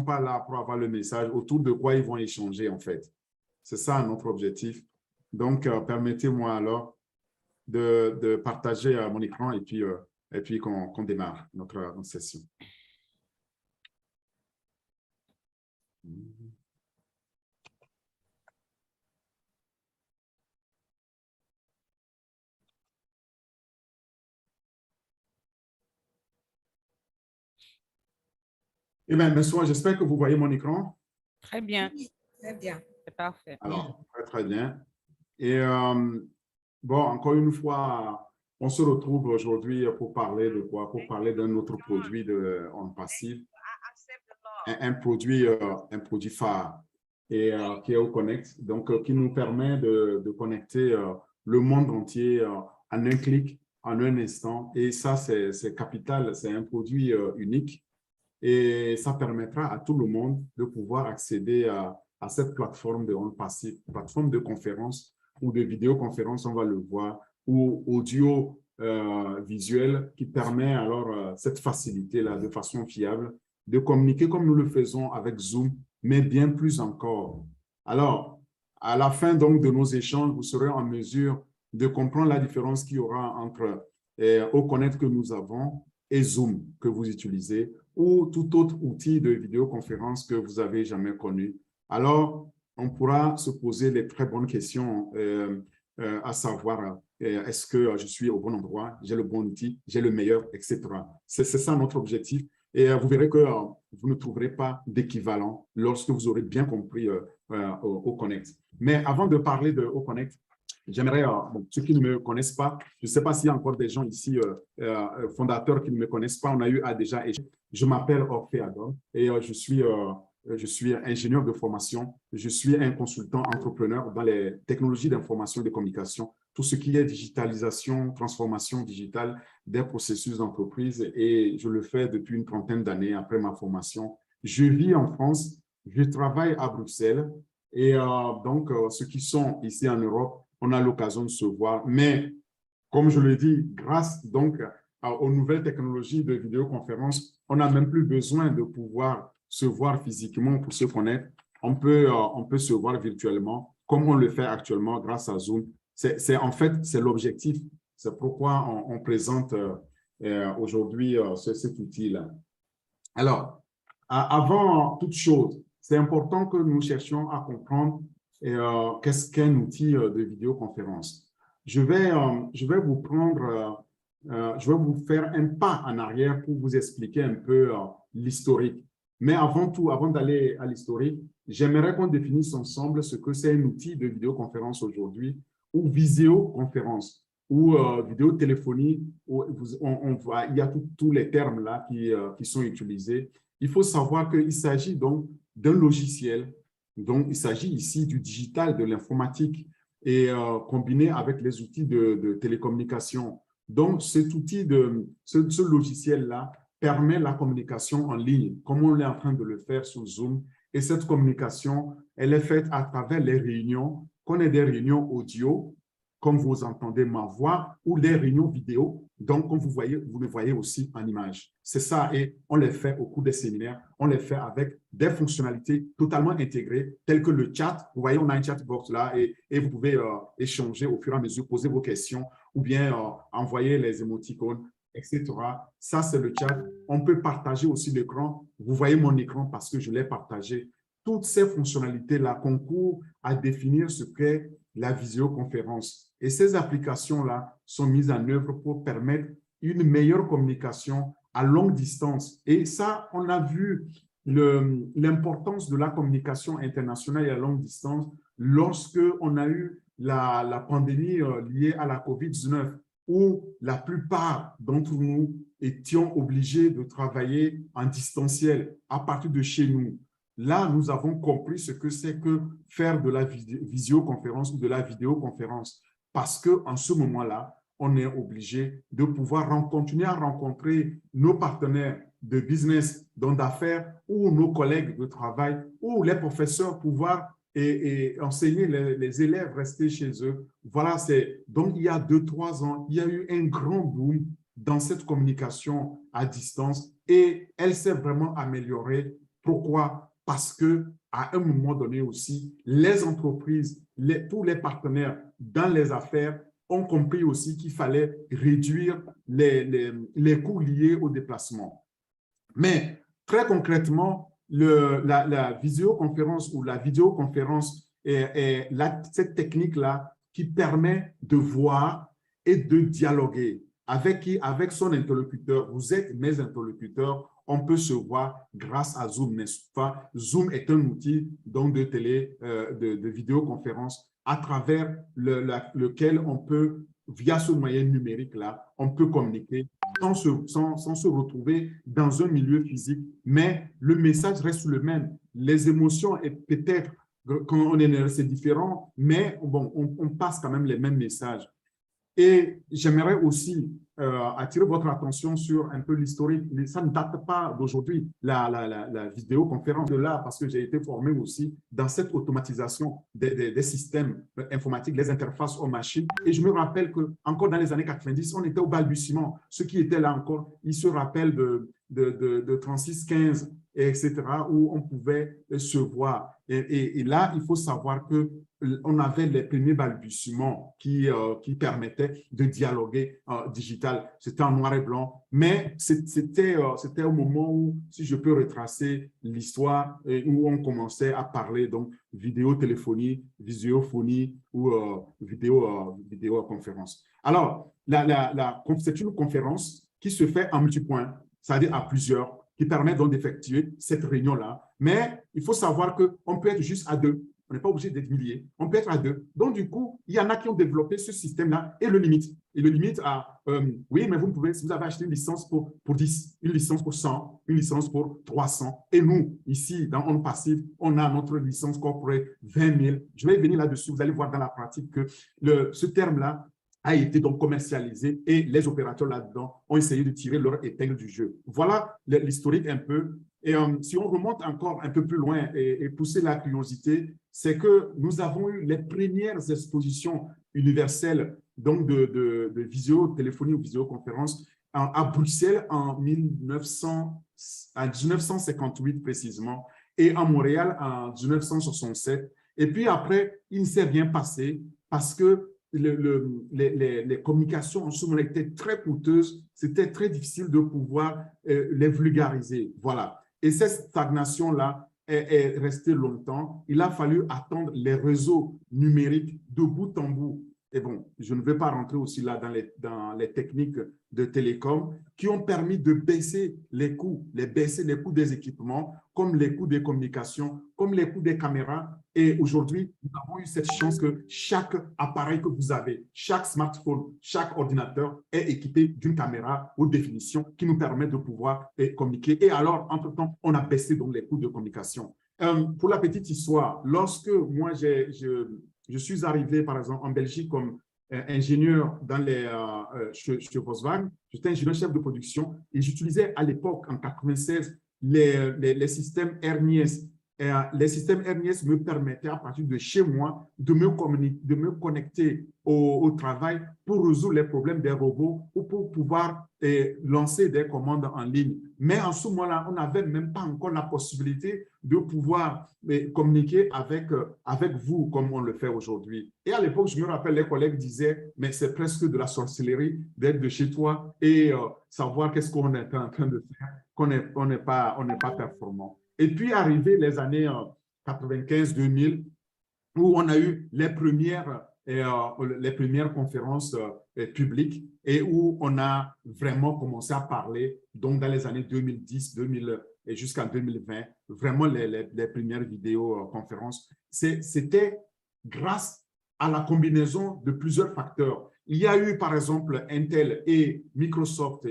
pas là pour avoir le message, autour de quoi ils vont échanger en fait. C'est ça notre objectif. Donc, permettez-moi alors de partager mon écran et puis qu'on démarre notre session. Eh bien, bonsoir, j'espère que vous voyez mon écran. Très bien. Très bien. C'est parfait. Alors, très bien. Et bon, encore une fois, on se retrouve aujourd'hui pour parler de quoi? Pour parler d'un autre produit en passif, un produit phare et qui est OConnect, donc qui nous permet de connecter le monde entier en un clic, en un instant. Et ça, c'est capital, c'est un produit unique. Et ça permettra à tout le monde de pouvoir accéder à cette plateforme de OnPassif, plateforme de conférence ou de vidéoconférence, on va le voir, ou audio visuel qui permet alors cette facilité-là de façon fiable de communiquer comme nous le faisons avec Zoom, mais bien plus encore. Alors, à la fin donc de nos échanges, vous serez en mesure de comprendre la différence qu'il y aura entre OConnect que nous avons et Zoom que vous utilisez ou tout autre outil de vidéoconférence que vous avez jamais connu. Alors, on pourra se poser les très bonnes questions, à savoir, est-ce que je suis au bon endroit, j'ai le bon outil, j'ai le meilleur, etc. C'est ça notre objectif. Et vous verrez que vous ne trouverez pas d'équivalent lorsque vous aurez bien compris OConnect. Mais avant de parler de OConnect, j'aimerais, ceux qui ne me connaissent pas, je ne sais pas s'il y a encore des gens ici, fondateurs qui ne me connaissent pas, on a eu à déjà échanger. Je m'appelle Orphée Adom et je suis ingénieur de formation, je suis un consultant entrepreneur dans les technologies d'information et de communication, tout ce qui est digitalisation, transformation digitale des processus d'entreprise et je le fais depuis une trentaine d'années après ma formation. Je vis en France, je travaille à Bruxelles et donc ceux qui sont ici en Europe, on a l'occasion de se voir, mais comme je le dis, grâce donc aux nouvelles technologies de vidéoconférence, on n'a même plus besoin de pouvoir se voir physiquement pour se connaître. On peut se voir virtuellement, comme on le fait actuellement grâce à Zoom. En fait, c'est l'objectif. C'est pourquoi on présente aujourd'hui cet outil-là. Alors, avant toute chose, c'est important que nous cherchions à comprendre qu'est-ce qu'un outil de vidéoconférence. Je vais vous prendre, je vais vous faire un pas en arrière pour vous expliquer un peu l'historique. Mais avant tout, avant d'aller à l'historique, j'aimerais qu'on définisse ensemble ce que c'est un outil de vidéoconférence aujourd'hui ou visioconférence ou vidéotéléphonie. Il y a tous les termes là qui sont utilisés. Il faut savoir qu'il s'agit donc d'un logiciel. Donc, il s'agit ici du digital, de l'informatique et combiné avec les outils de télécommunication. Donc, cet outil, ce logiciel-là permet la communication en ligne, comme on est en train de le faire sur Zoom. Et cette communication, elle est faite à travers les réunions, qu'on ait des réunions audio, comme vous entendez ma voix, ou des réunions vidéo, donc comme vous le voyez aussi en image. C'est ça, et on les fait au cours des séminaires, on les fait avec des fonctionnalités totalement intégrées, telles que le chat. Vous voyez, on a un chat box là, et vous pouvez échanger au fur et à mesure, poser vos questions, ou bien envoyer les émoticônes, etc. Ça, c'est le chat. On peut partager aussi l'écran. Vous voyez mon écran parce que je l'ai partagé. Toutes ces fonctionnalités-là concourent à définir ce qu'est la visioconférence. Et ces applications-là sont mises en œuvre pour permettre une meilleure communication à longue distance. Et ça, on a vu l'importance de la communication internationale et à longue distance lorsque on a eu la pandémie liée à la COVID-19, où la plupart d'entre nous étions obligés de travailler en distanciel à partir de chez nous. Là, nous avons compris ce que c'est que faire de la visioconférence ou de la vidéoconférence, parce qu'en ce moment-là, on est obligé de pouvoir continuer à rencontrer nos partenaires de business, d'affaires, ou nos collègues de travail, ou les professeurs pouvoir et enseigner les élèves rester chez eux. Voilà, donc il y a 2-3 ans, il y a eu un grand boom dans cette communication à distance et elle s'est vraiment améliorée Pourquoi? Parce que à un moment donné aussi, les entreprises, tous les partenaires dans les affaires ont compris aussi qu'il fallait réduire les coûts liés au déplacement. Mais très concrètement, la visioconférence ou la vidéoconférence est cette technique-là qui permet de voir et de dialoguer avec son interlocuteur. Vous êtes mes interlocuteurs, on peut se voir grâce à Zoom, n'est-ce pas? Zoom est un outil donc de vidéoconférence à travers lequel on peut, via ce moyen numérique-là, on peut communiquer sans se retrouver dans un milieu physique, mais le message reste le même. Les émotions, et peut-être quand on est c'est différent, mais bon, on passe quand même les mêmes messages. Et j'aimerais aussi attirer votre attention sur un peu l'historique. Ça ne date pas d'aujourd'hui, la vidéoconférence de là, parce que j'ai été formé aussi dans cette automatisation des systèmes informatiques, les interfaces aux machines. Et je me rappelle qu'encore dans les années 90, on était au balbutiement. Ceux qui étaient là encore, ils se rappellent de 3615, etc., où on pouvait se voir. Et là, il faut savoir qu'on avait les premiers balbutiements qui permettaient de dialoguer digital. C'était en noir et blanc, mais c'était au moment où, si je peux retracer l'histoire, où on commençait à parler donc vidéotéléphonie, visiophonie ou vidéoconférence. Alors, c'est une conférence qui se fait en multipoint, c'est-à-dire à plusieurs, qui permet donc d'effectuer cette réunion-là. Mais il faut savoir qu'on peut être juste à deux. On n'est pas obligé d'être milliers. On peut être à deux. Donc, du coup, il y en a qui ont développé ce système-là et le limite. Il le limite à, oui, mais vous pouvez, si vous avez acheté une licence pour 10, une licence pour 100, une licence pour 300. Et nous, ici, dans On Passive, on a notre licence corporate 20 000. Je vais venir là-dessus. Vous allez voir dans la pratique que ce terme-là a été donc commercialisé et les opérateurs là-dedans ont essayé de tirer leur épingle du jeu. Voilà l'historique un peu. Et si on remonte encore un peu plus loin et pousser la curiosité, c'est que nous avons eu les premières expositions universelles donc de visiotéléphonie ou visioconférence à Bruxelles en 1958 précisément et à Montréal en 1967. Et puis après, il ne s'est rien passé parce que les communications en ce moment étaient très coûteuses, c'était très difficile de pouvoir les vulgariser. Voilà. Et cette stagnation-là est restée longtemps. Il a fallu attendre les réseaux numériques de bout en bout. Et bon, je ne vais pas rentrer aussi là dans les techniques de télécom qui ont permis de baisser les coûts des équipements, comme les coûts des communications, comme les coûts des caméras. Et aujourd'hui, nous avons eu cette chance que chaque appareil que vous avez, chaque smartphone, chaque ordinateur est équipé d'une caméra haute définition qui nous permet de pouvoir communiquer. Et alors, entre-temps, on a baissé donc les coûts de communication. Pour la petite histoire, lorsque moi, je suis arrivé, par exemple, en Belgique comme ingénieur chez Volkswagen. J'étais ingénieur chef de production et j'utilisais à l'époque, en 96, les systèmes RNIS. Les systèmes RNIS me permettaient, à partir de chez moi, de me connecter au travail pour résoudre les problèmes des robots ou pour pouvoir lancer des commandes en ligne. Mais en ce moment-là, on n'avait même pas encore la possibilité de pouvoir communiquer avec vous comme on le fait aujourd'hui. Et à l'époque, je me rappelle, les collègues disaient, mais c'est presque de la sorcellerie d'être de chez toi et savoir qu'est-ce qu'on est en train de faire, qu'on n'est pas performant. Et puis, arrivé les années 95-2000, où on a eu les premières conférences publiques et où on a vraiment commencé à parler, donc dans les années 2010, 2000 et jusqu'en 2020, vraiment les premières vidéoconférences. C'était grâce à la combinaison de plusieurs facteurs. Il y a eu, par exemple, Intel et Microsoft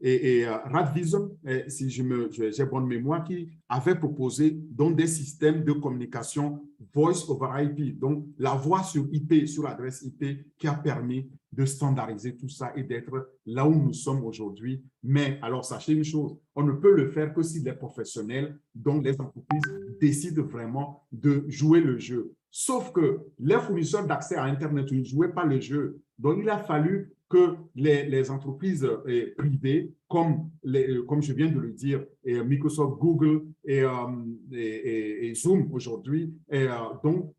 et Radvision, si j'ai bonne mémoire, qui avait proposé donc des systèmes de communication Voice over IP, donc la voix sur IP, sur l'adresse IP, qui a permis de standardiser tout ça et d'être là où nous sommes aujourd'hui. Mais alors, sachez une chose, on ne peut le faire que si les professionnels, donc les entreprises, décident vraiment de jouer le jeu. Sauf que les fournisseurs d'accès à Internet ne jouaient pas le jeu. Donc, il a fallu que les entreprises privées, comme je viens de le dire, Microsoft, Google et Zoom aujourd'hui, donc,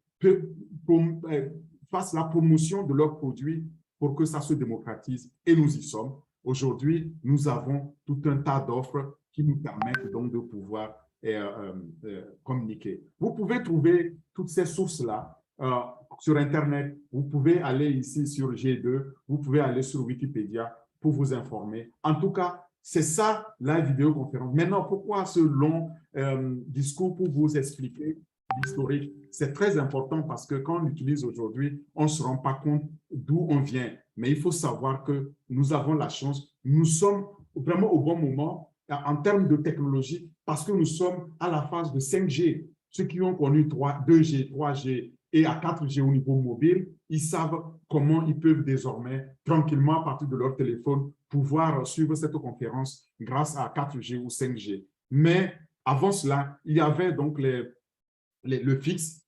fassent la promotion de leurs produits pour que ça se démocratise. Et nous y sommes. Aujourd'hui, nous avons tout un tas d'offres qui nous permettent donc de pouvoir communiquer. Vous pouvez trouver toutes ces sources-là sur Internet. Vous pouvez aller ici sur G2, vous pouvez aller sur Wikipédia pour vous informer. En tout cas, c'est ça la vidéoconférence. Maintenant, pourquoi ce long discours pour vous expliquer l'historique? C'est très important parce que quand on l'utilise aujourd'hui, on ne se rend pas compte d'où on vient. Mais il faut savoir que nous avons la chance, nous sommes vraiment au bon moment en termes de technologie parce que nous sommes à la phase de 5G. Ceux qui ont connu 2G, 3G et à 4G au niveau mobile, ils savent comment ils peuvent désormais, tranquillement, à partir de leur téléphone, pouvoir suivre cette conférence grâce à 4G ou 5G. Mais avant cela, il y avait donc le fixe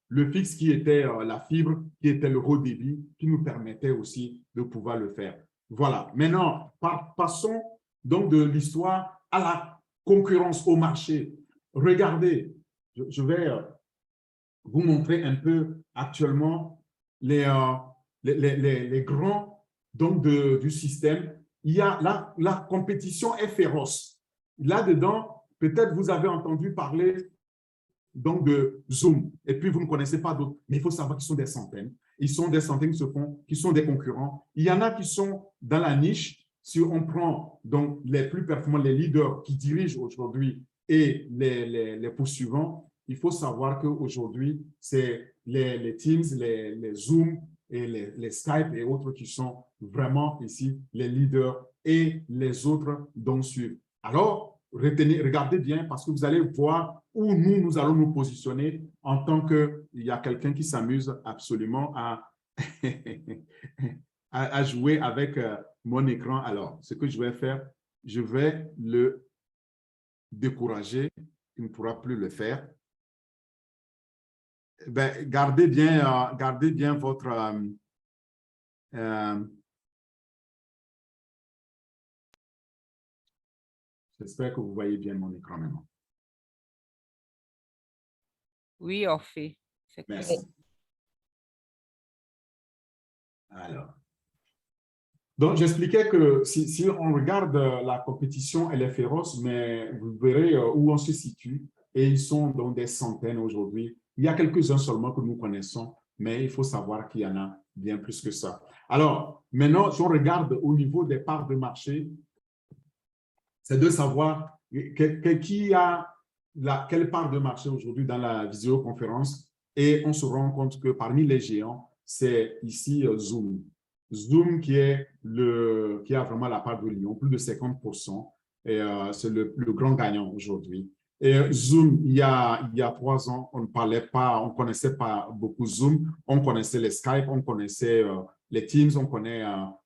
qui était la fibre, qui était le haut débit, qui nous permettait aussi de pouvoir le faire. Voilà. Maintenant, passons donc de l'histoire à la concurrence au marché. Regardez, je vais vous montrer un peu actuellement les grands donc du système. Il y a la compétition est féroce. Là-dedans, peut-être vous avez entendu parler donc de Zoom, et puis vous ne connaissez pas d'autres, mais il faut savoir qu'ils sont des centaines. Ils sont des centaines qui sont des concurrents. Il y en a qui sont dans la niche. Si on prend donc les plus performants, les leaders qui dirigent aujourd'hui et les poursuivants, il faut savoir qu'aujourd'hui, c'est les Teams, les Zoom et les Skype et autres qui sont vraiment ici les leaders et les autres donc suivent. Alors, regardez bien parce que vous allez voir où nous allons nous positionner en tant qu'il y a quelqu'un qui s'amuse absolument à jouer avec mon écran. Alors, ce que je vais faire, je vais le décourager. Il ne pourra plus le faire. Ben, gardez bien votre... j'espère que vous voyez bien mon écran maintenant. Oui, Orphée. Merci. Alors, donc j'expliquais que si on regarde la compétition, elle est féroce, mais vous verrez où on se situe. Et ils sont donc des centaines aujourd'hui. Il y a quelques-uns seulement que nous connaissons, mais il faut savoir qu'il y en a bien plus que ça. Alors, maintenant, si on regarde au niveau des parts de marché, c'est de savoir qui a quelle part de marché aujourd'hui dans la visioconférence. Et on se rend compte que parmi les géants, c'est ici Zoom. Zoom qui a vraiment la part de lion, plus de 50%. Et c'est le grand gagnant aujourd'hui. Et Zoom, il y a 3 ans, on ne connaissait pas beaucoup Zoom. On connaissait les Skype, on connaissait les Teams,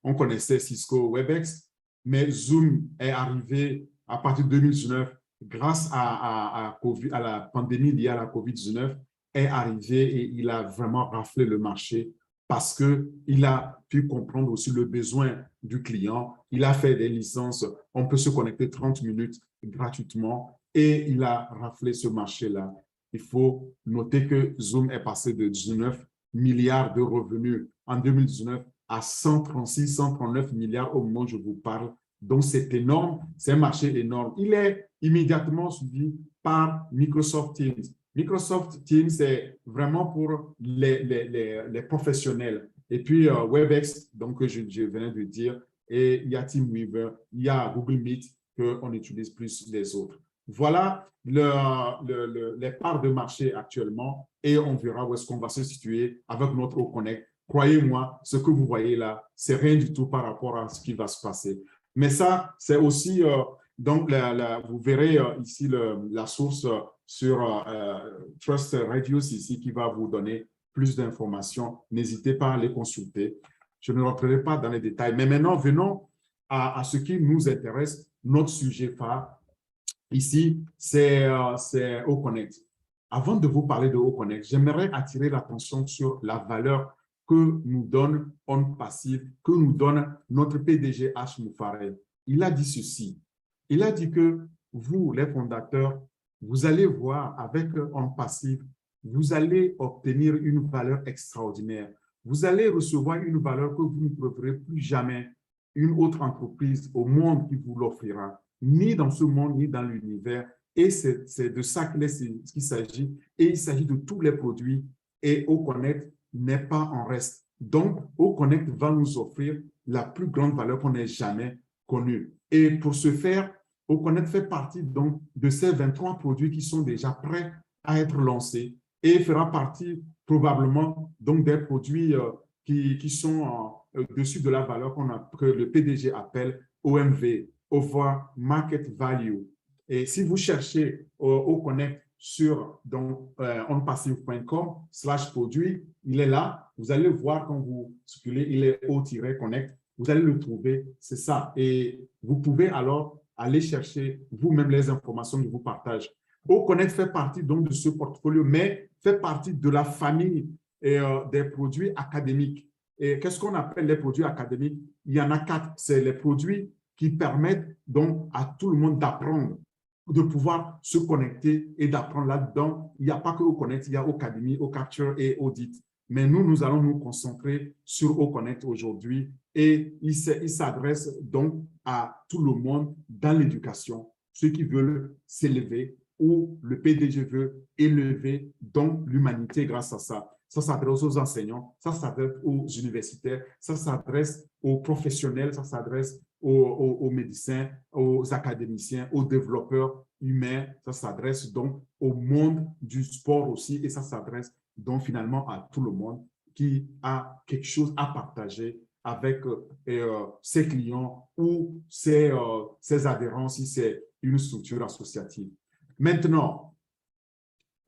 on connaissait Cisco WebEx. Mais Zoom est arrivé à partir de 2019, grâce à la pandémie liée à la COVID-19, est arrivé et il a vraiment raflé le marché parce qu'il a pu comprendre aussi le besoin du client. Il a fait des licences, on peut se connecter 30 minutes gratuitement et il a raflé ce marché-là. Il faut noter que Zoom est passé de 19 milliards de revenus en 2019 à 136, 139 milliards au moment où je vous parle. Donc, c'est énorme, c'est un marché énorme. Il est immédiatement suivi par Microsoft Teams. Microsoft Teams, c'est vraiment pour les professionnels. Et puis, WebEx, donc, je venais de dire, et il y a Teamweaver, il y a Google Meet qu'on utilise plus les autres. Voilà les parts de marché actuellement et on verra où est-ce qu'on va se situer avec notre Connect. Croyez-moi, ce que vous voyez là, c'est rien du tout par rapport à ce qui va se passer. Mais ça, c'est aussi, donc, vous verrez ici la source sur Trust Reviews ici qui va vous donner plus d'informations. N'hésitez pas à les consulter. Je ne rentrerai pas dans les détails. Mais maintenant, venons à ce qui nous intéresse, notre sujet phare. Ici, c'est Oconnect. Avant de vous parler de Oconnect, j'aimerais attirer l'attention sur la valeur que nous donne On Passive, que nous donne notre PDG H. Moufarel. Il a dit ceci. Il a dit que vous, les fondateurs, vous allez voir avec On Passive, vous allez obtenir une valeur extraordinaire. Vous allez recevoir une valeur que vous ne trouverez plus jamais une autre entreprise au monde qui vous l'offrira, ni dans ce monde, ni dans l'univers. Et c'est de ça qu'il s'agit. Et il s'agit de tous les produits. Et Oconnect n'est pas en reste. Donc, Oconnect va nous offrir la plus grande valeur qu'on ait jamais connue. Et pour ce faire, Oconnect fait partie donc de ces 23 produits qui sont déjà prêts à être lancés et fera partie probablement donc des produits qui sont au-dessus de la valeur que le PDG appelle OMV, Over Market Value. Et si vous cherchez Oconnect sur onpassive.com/produit, il est là. Vous allez voir quand vous circulez, il est O-Connect. Vous allez le trouver, c'est ça. Et vous pouvez alors aller chercher vous-même les informations que je vous partage. Oconnect fait partie donc de ce portfolio, mais fait partie de la famille des produits académiques. Et qu'est-ce qu'on appelle les produits académiques? Il y en a 4. C'est les produits qui permettent donc à tout le monde d'apprendre, de pouvoir se connecter et d'apprendre là-dedans. Il n'y a pas que Oconnect, il y a Ocademy, Ocapture et Audit. Mais nous allons nous concentrer sur Oconnect aujourd'hui et il s'adresse donc à tout le monde dans l'éducation, ceux qui veulent s'élever ou le PDG veut élever donc l'humanité grâce à ça. Ça s'adresse aux enseignants, ça s'adresse aux universitaires, ça s'adresse aux professionnels, ça s'adresse aux médecins, aux académiciens, aux développeurs humains, ça s'adresse donc au monde du sport aussi et ça s'adresse donc finalement à tout le monde qui a quelque chose à partager avec ses clients ou ses adhérents si c'est une structure associative. Maintenant,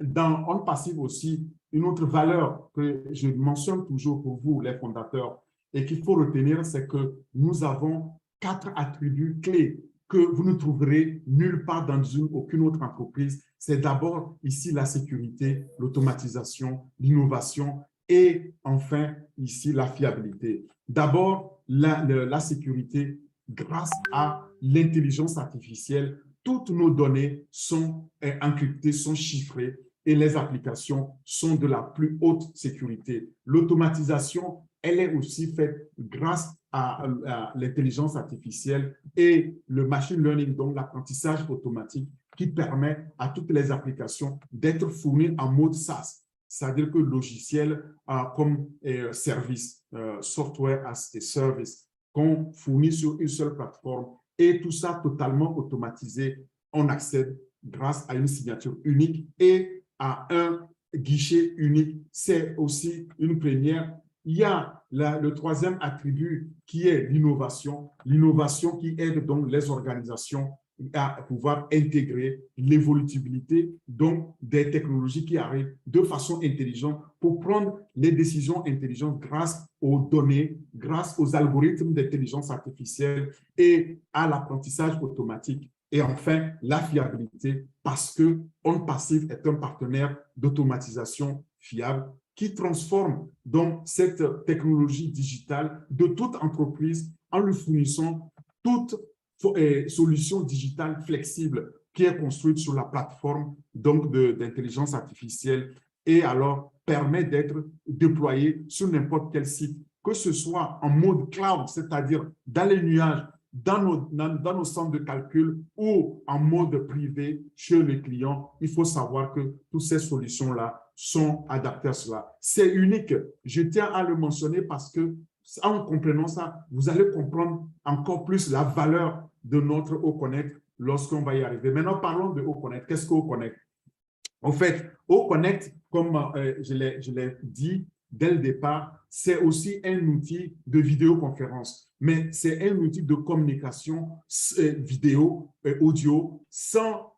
dans On Passive aussi, une autre valeur que je mentionne toujours pour vous, les fondateurs, et qu'il faut retenir, c'est que nous avons 4 attributs clés que vous ne trouverez nulle part dans aucune autre entreprise. C'est d'abord ici la sécurité, l'automatisation, l'innovation et enfin ici la fiabilité. D'abord, la sécurité grâce à l'intelligence artificielle. Toutes nos données sont encryptées, sont chiffrées et les applications sont de la plus haute sécurité. L'automatisation, elle est aussi faite grâce à l'intelligence artificielle et le machine learning, donc l'apprentissage automatique qui permet à toutes les applications d'être fournies en mode SaaS, c'est-à-dire que logiciel comme service, software as a service, qu'on fournit sur une seule plateforme et tout ça totalement automatisé. On accède grâce à une signature unique et à un guichet unique. C'est aussi une première. Il y a le troisième attribut qui est l'innovation. L'innovation qui aide donc les organisations à pouvoir intégrer l'évolutivité donc des technologies qui arrivent de façon intelligente pour prendre les décisions intelligentes grâce aux données, grâce aux algorithmes d'intelligence artificielle et à l'apprentissage automatique. Et enfin, la fiabilité, parce que On Passive est un partenaire d'automatisation fiable qui transforme donc cette technologie digitale de toute entreprise en lui fournissant toute solution digitale flexible qui est construite sur la plateforme donc d'intelligence artificielle et alors permet d'être déployée sur n'importe quel site, que ce soit en mode cloud, c'est-à-dire dans les nuages, dans nos centres de calcul ou en mode privé chez les clients. Il faut savoir que toutes ces solutions-là sont adaptées à cela. C'est unique. Je tiens à le mentionner parce que en comprenant ça, vous allez comprendre encore plus la valeur de notre Oconnect lorsqu'on va y arriver. Maintenant, parlons de Oconnect. Qu'est-ce que Oconnect? En fait, Oconnect, comme je l'ai dit dès le départ, c'est aussi un outil de vidéoconférence, mais c'est un outil de communication vidéo, audio, sans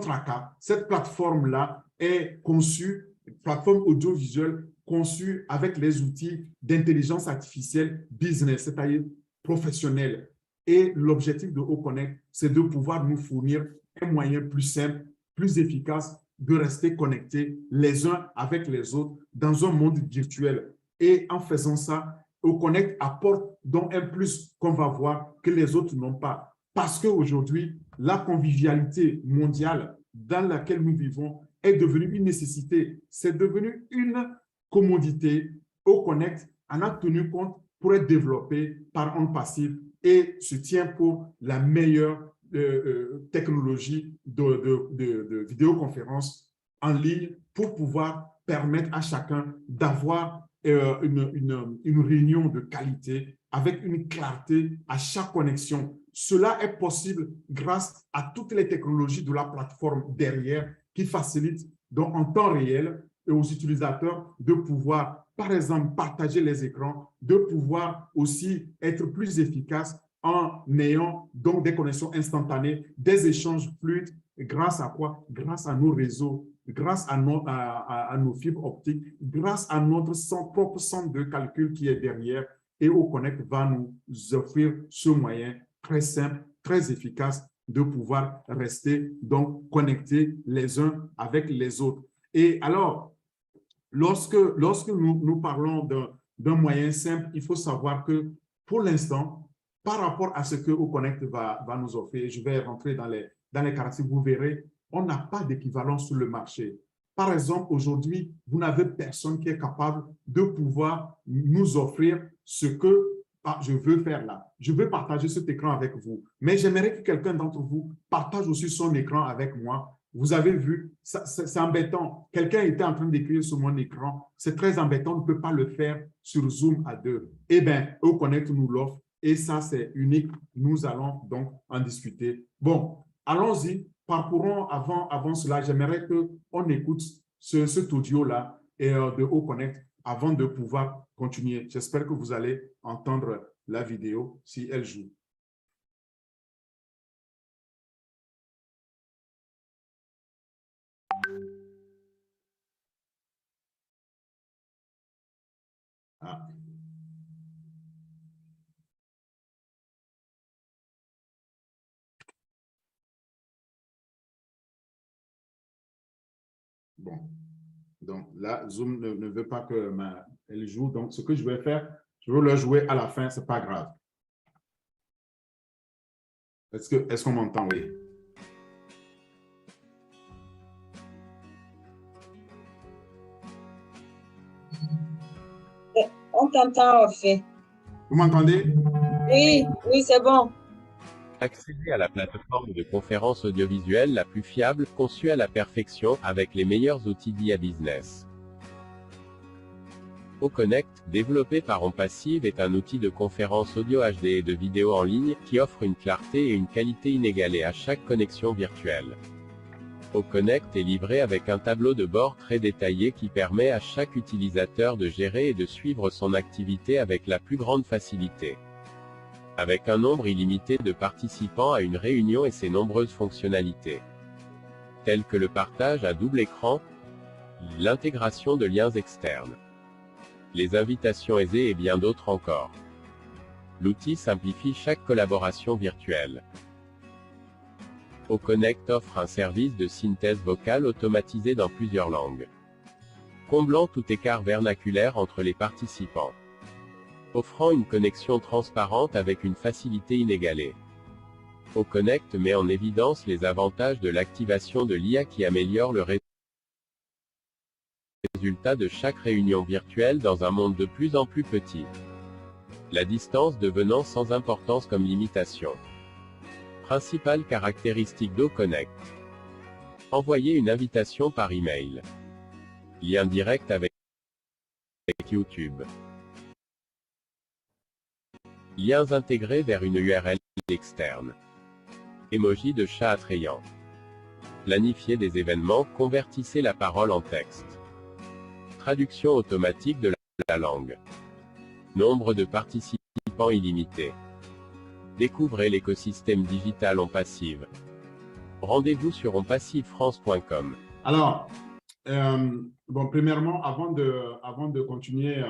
tracas. Cette plateforme-là est conçue, plateforme audiovisuelle conçue avec les outils d'intelligence artificielle business, c'est-à-dire professionnel. Et l'objectif de Oconnect, c'est de pouvoir nous fournir un moyen plus simple, plus efficace de rester connectés les uns avec les autres dans un monde virtuel. Et en faisant ça, OConnect apporte donc un plus qu'on va voir que les autres n'ont pas. Parce qu'aujourd'hui, la convivialité mondiale dans laquelle nous vivons est devenue une nécessité. C'est devenu une commodité. OConnect en a tenu compte pour être développé par On Passive et se tient pour la meilleure technologie de vidéoconférence en ligne pour pouvoir permettre à chacun d'avoir une réunion de qualité avec une clarté à chaque connexion. Cela est possible grâce à toutes les technologies de la plateforme derrière qui facilitent donc en temps réel et aux utilisateurs de pouvoir, par exemple, partager les écrans, de pouvoir aussi être plus efficace en ayant donc des connexions instantanées, des échanges fluides, grâce à quoi? Grâce à nos réseaux, grâce à nos fibres optiques, grâce à notre propre centre de calcul qui est derrière. Et OConnect va nous offrir ce moyen très simple, très efficace de pouvoir rester donc connectés les uns avec les autres. Et alors, lorsque nous parlons d'un moyen simple, il faut savoir que pour l'instant, par rapport à ce que OConnect va nous offrir, je vais rentrer dans les caractéristiques, vous verrez, on n'a pas d'équivalent sur le marché. Par exemple, aujourd'hui, vous n'avez personne qui est capable de pouvoir nous offrir ce que je veux faire là. Je veux partager cet écran avec vous, mais j'aimerais que quelqu'un d'entre vous partage aussi son écran avec moi. Vous avez vu, c'est embêtant. Quelqu'un était en train d'écrire sur mon écran. C'est très embêtant, on ne peut pas le faire sur Zoom à deux. Eh bien, OConnect nous l'offre et ça, c'est unique. Nous allons donc en discuter. Bon, allons-y. Parcourons avant cela. J'aimerais qu'on écoute cet audio-là de OConnect avant de pouvoir continuer. J'espère que vous allez entendre la vidéo si elle joue. Ah. Bon, donc là, Zoom ne veut pas que elle joue. Donc, ce que je vais faire, je vais le jouer à la fin, ce n'est pas grave. Est-ce qu'on m'entend? Oui. On t'entend, en fait. Vous m'entendez? Oui, oui, c'est bon. Accédez à la plateforme de conférence audiovisuelle la plus fiable, conçue à la perfection, avec les meilleurs outils d'IA Business. OConnect, développé par On Passive, est un outil de conférence audio HD et de vidéo en ligne, qui offre une clarté et une qualité inégalées à chaque connexion virtuelle. OConnect est livré avec un tableau de bord très détaillé qui permet à chaque utilisateur de gérer et de suivre son activité avec la plus grande facilité. Avec un nombre illimité de participants à une réunion et ses nombreuses fonctionnalités, telles que le partage à double écran, l'intégration de liens externes, les invitations aisées et bien d'autres encore. L'outil simplifie chaque collaboration virtuelle. OConnect offre un service de synthèse vocale automatisé dans plusieurs langues, comblant tout écart vernaculaire entre les participants, offrant une connexion transparente avec une facilité inégalée. OConnect met en évidence les avantages de l'activation de l'IA qui améliore le résultat de chaque réunion virtuelle dans un monde de plus en plus petit, la distance devenant sans importance comme limitation. Principale caractéristique d'OConnect. Envoyer une invitation par email. Lien direct avec YouTube. Liens intégrés vers une URL externe. Emoji de chat attrayant. Planifier des événements, convertissez la parole en texte. Traduction automatique de la langue. Nombre de participants illimité. Découvrez l'écosystème digital On Passive. Rendez-vous sur onpassivefrance.com. Alors, bon, premièrement, avant de continuer,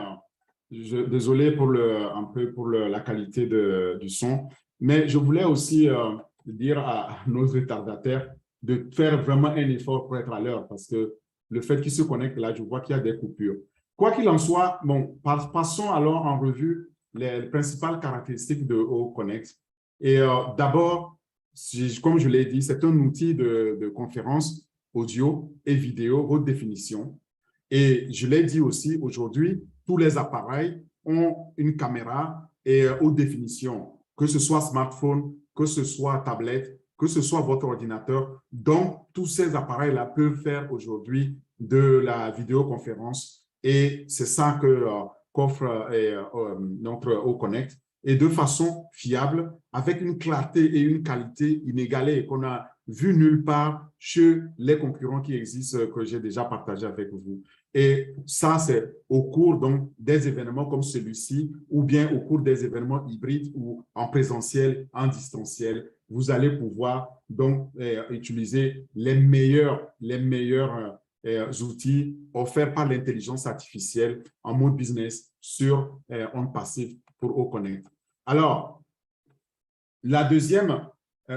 désolé pour la qualité du son, mais je voulais aussi dire à nos retardataires de faire vraiment un effort pour être à l'heure, parce que le fait qu'ils se connectent là, je vois qu'il y a des coupures. Quoi qu'il en soit, bon, passons alors en revue les principales caractéristiques de OConnect. Et d'abord, comme je l'ai dit, c'est un outil de conférence audio et vidéo haute définition. Et je l'ai dit aussi, aujourd'hui, tous les appareils ont une caméra et haute définition, que ce soit smartphone, que ce soit tablette, que ce soit votre ordinateur. Donc, tous ces appareils-là peuvent faire aujourd'hui de la vidéoconférence et c'est ça qu'offre notre OConnect et de façon fiable, avec une clarté et une qualité inégalées qu'on a vu nulle part chez les concurrents qui existent, que j'ai déjà partagé avec vous. Et ça, c'est au cours donc, des événements comme celui-ci ou bien au cours des événements hybrides ou en présentiel, en distanciel. Vous allez pouvoir donc utiliser les meilleurs outils offerts par l'intelligence artificielle en mode business sur OnPassive pour OConnect. Alors, la deuxième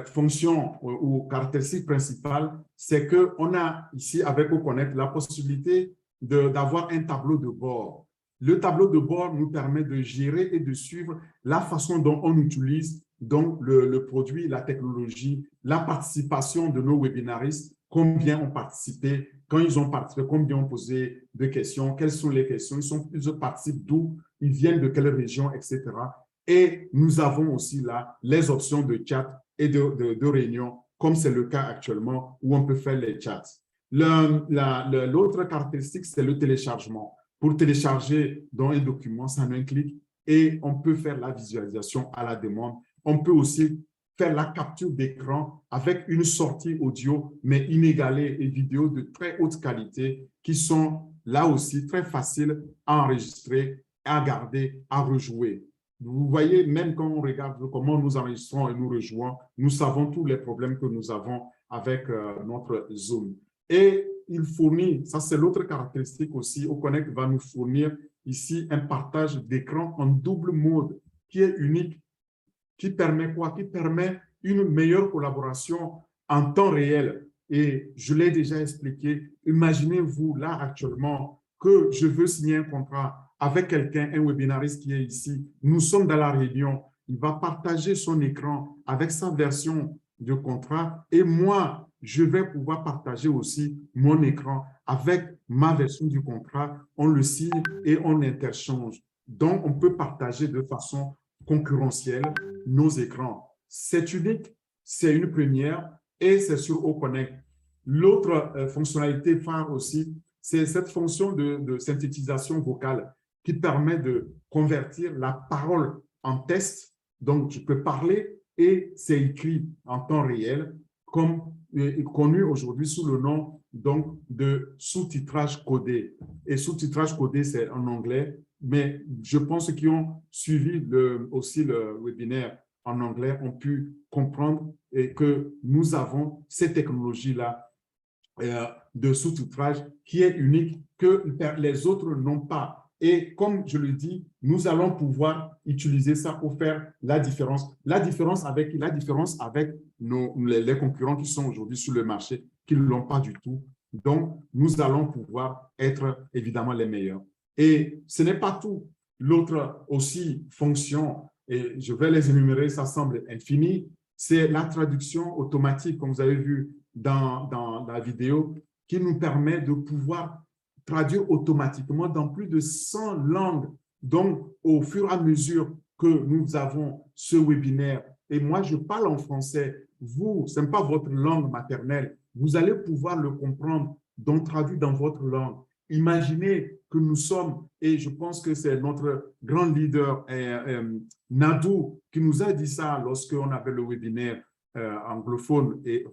fonction ou caractéristique principale, c'est qu'on a ici avec OConnect la possibilité d'avoir un tableau de bord. Le tableau de bord nous permet de gérer et de suivre la façon dont on utilise donc le produit, la technologie, la participation de nos webinaristes, combien ont participé, quand ils ont participé, combien ont posé de questions, quelles sont les questions, ils participent d'où, ils viennent de quelle région, etc. Et nous avons aussi là les options de chat et de réunion, comme c'est le cas actuellement où on peut faire les chats. L'autre caractéristique, c'est le téléchargement. Pour télécharger dans un document, c'est en un clic et on peut faire la visualisation à la demande. On peut aussi faire la capture d'écran avec une sortie audio, mais inégalée et vidéo de très haute qualité qui sont là aussi très faciles à enregistrer, à garder, à rejouer. Vous voyez, même quand on regarde comment nous enregistrons et nous rejouons, nous savons tous les problèmes que nous avons avec notre Zoom. Et il fournit, ça c'est l'autre caractéristique aussi, OConnect va nous fournir ici un partage d'écran en double mode qui est unique, qui permet quoi? Qui permet une meilleure collaboration en temps réel. Et je l'ai déjà expliqué, imaginez-vous là actuellement que je veux signer un contrat avec quelqu'un, un webinariste qui est ici, nous sommes dans la réunion, il va partager son écran avec sa version de contrat et moi, je vais pouvoir partager aussi mon écran avec ma version du contrat, on le signe et on interchange. Donc, on peut partager de façon concurrentielle nos écrans. C'est unique, c'est une première et c'est sur OConnect. L'autre fonctionnalité phare aussi, c'est cette fonction de synthétisation vocale qui permet de convertir la parole en texte. Donc, je peux parler et c'est écrit en temps réel, comme connu aujourd'hui sous le nom donc, de sous-titrage codé. Et sous-titrage codé, c'est en anglais, mais je pense ceux qui ont suivi aussi le webinaire en anglais ont pu comprendre que nous avons ces technologies-là de sous-titrage qui est unique, que les autres n'ont pas. Et comme je le dis, nous allons pouvoir utiliser ça pour faire la différence. La différence avec les concurrents qui sont aujourd'hui sur le marché, qui ne l'ont pas du tout. Donc, nous allons pouvoir être évidemment les meilleurs. Et ce n'est pas tout. L'autre aussi fonction, et je vais les énumérer, ça semble infini, c'est la traduction automatique, comme vous avez vu dans la vidéo, qui nous permet de pouvoir traduire automatiquement dans plus de 100 langues. Donc, au fur et à mesure que nous avons ce webinaire, et moi, je parle en français, vous, ce n'est pas votre langue maternelle, vous allez pouvoir le comprendre, donc traduit dans votre langue. Imaginez que nous sommes, et je pense que c'est notre grand leader, Nadou, qui nous a dit ça lorsqu'on avait le webinaire anglophone et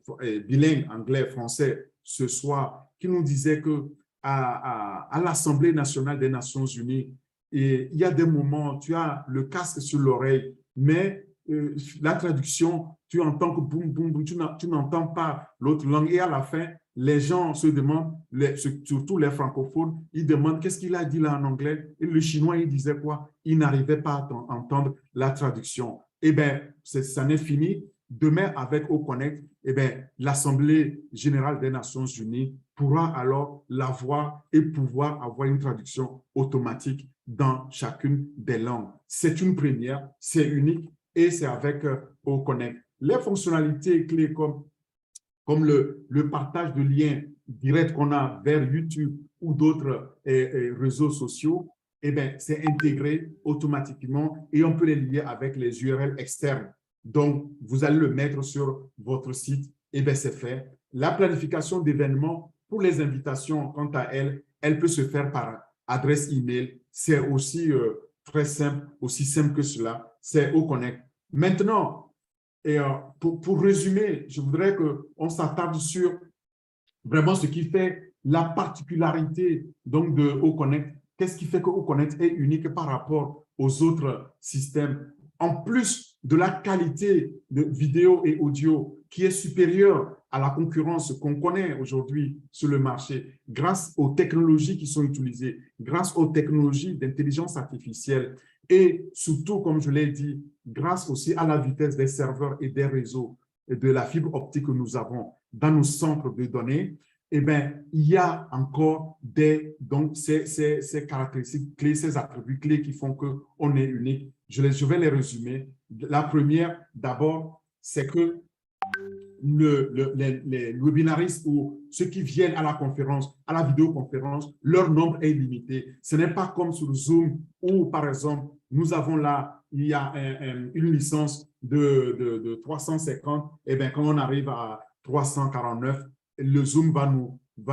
bilingue, anglais-français, ce soir, qui nous disait que à l'Assemblée nationale des Nations Unies, et il y a des moments, tu as le casque sur l'oreille, mais la traduction, tu entends que boum, boum, boum, tu n'entends pas l'autre langue. Et à la fin, les gens se demandent, surtout les francophones, ils demandent qu'est-ce qu'il a dit là en anglais. Et le chinois, il disait quoi? Il n'arrivait pas à entendre la traduction. Eh bien, ça n'est fini. demain, avec OConnect, eh bien, l'Assemblée générale des Nations unies pourra alors l'avoir et pouvoir avoir une traduction automatique dans chacune des langues. C'est une première, c'est unique et c'est avec OConnect. Les fonctionnalités clés comme le partage de liens directs qu'on a vers YouTube ou d'autres réseaux sociaux, eh bien, c'est intégré automatiquement et on peut les lier avec les URL externes. Donc, vous allez le mettre sur votre site, et bien, c'est fait. La planification d'événements pour les invitations, quant à elle, elle peut se faire par adresse email. C'est aussi très simple, aussi simple que cela. C'est OConnect. Maintenant, pour résumer, je voudrais qu'on s'attarde sur vraiment ce qui fait la particularité donc, de OConnect. Qu'est-ce qui fait que OConnect est unique par rapport aux autres systèmes? En plus de la qualité de vidéo et audio qui est supérieure à la concurrence qu'on connaît aujourd'hui sur le marché, grâce aux technologies qui sont utilisées, grâce aux technologies d'intelligence artificielle et surtout, comme je l'ai dit, grâce aussi à la vitesse des serveurs et des réseaux et de la fibre optique que nous avons dans nos centres de données, eh bien, il y a encore donc ces caractéristiques clés, ces attributs clés qui font qu'on est unique. Je vais les résumer. La première, d'abord, c'est que les webinaristes ou ceux qui viennent à la conférence, à la vidéoconférence, leur nombre est limité. Ce n'est pas comme sur Zoom où, par exemple, nous avons là, il y a une licence de 350, et bien quand on arrive à 349, le Zoom va